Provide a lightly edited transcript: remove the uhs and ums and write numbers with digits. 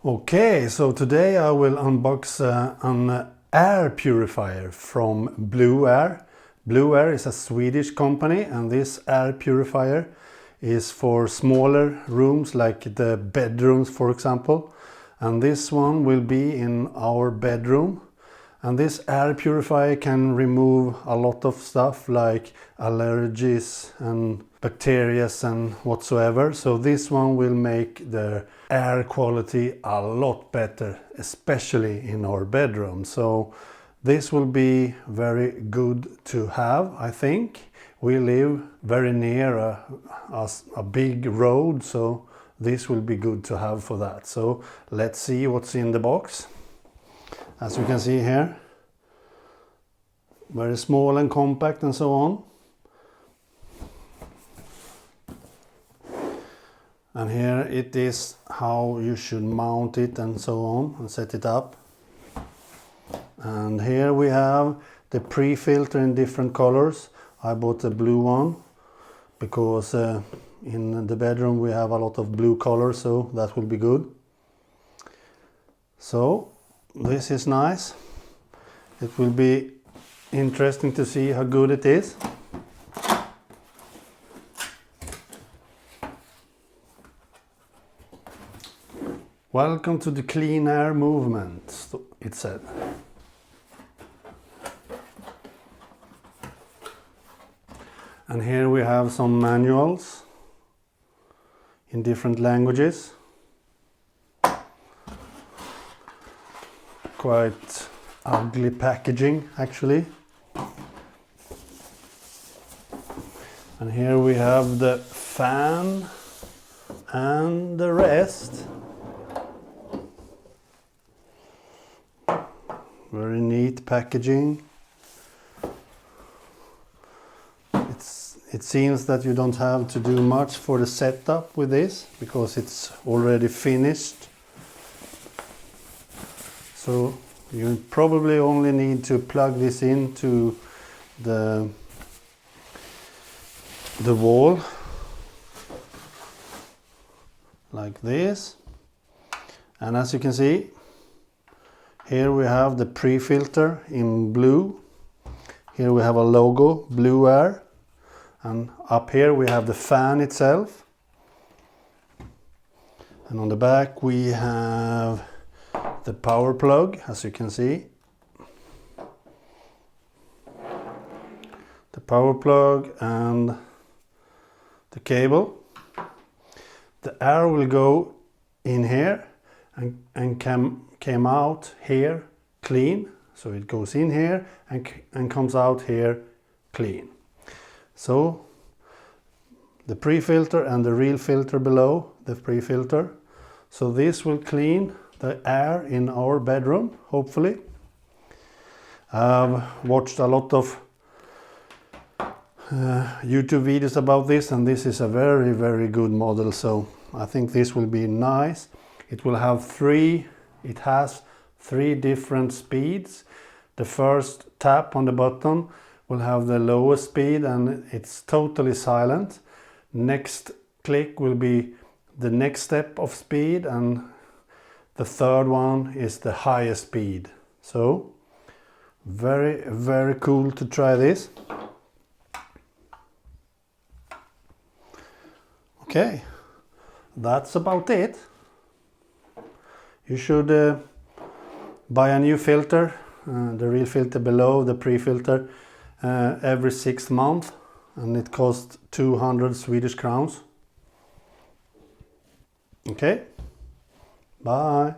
Okay, so today I will unbox an air purifier from Blueair. Blueair is a Swedish company, and this air purifier is for smaller rooms like the bedrooms, for example. And this one will be in our bedroom. And this air purifier can remove a lot of stuff like allergies and bacteria and whatsoever. So this one will make the air quality a lot better, especially in our bedroom. So this will be very good to have, I think. We live very near a big road, so this will be good to have for that. So let's see what's in the box. As you can see here, very small and compact and so on. And here it is how you should mount it and so on and set it up. And here we have the pre-filter in different colors. I bought the blue one because in the bedroom we have a lot of blue colors, so that will be good. So this is nice. It will be interesting to see how good it is. Welcome to the clean air movement, it said. And here we have some manuals in different languages. Quite ugly packaging, actually. And here we have the fan and the rest. Very neat packaging. It seems that you don't have to do much for the setup with this because it's already finished. So you probably only need to plug this into the wall like this. And as you can see, here we have the pre-filter in blue. Here we have a logo, Blueair. And up here we have the fan itself. And on the back we have the power plug, as you can see. The power plug and the cable. The air will go in here and came out here clean. So it goes in here and comes out here clean. So the pre-filter and the real filter below the pre-filter. So this will clean the air in our bedroom, hopefully. I've watched a lot of YouTube videos about this, and this is a very, very good model. So I think this will be nice. It will have it has three different speeds. The first tap on the button will have the lowest speed and it's totally silent. Next click will be the next step of speed, and the third one is the highest speed. So very, very cool to try this. Okay, that's about it. You should buy a new filter, the real filter below the pre-filter, every 6 months, and it costs 200 Swedish crowns. Okay, bye.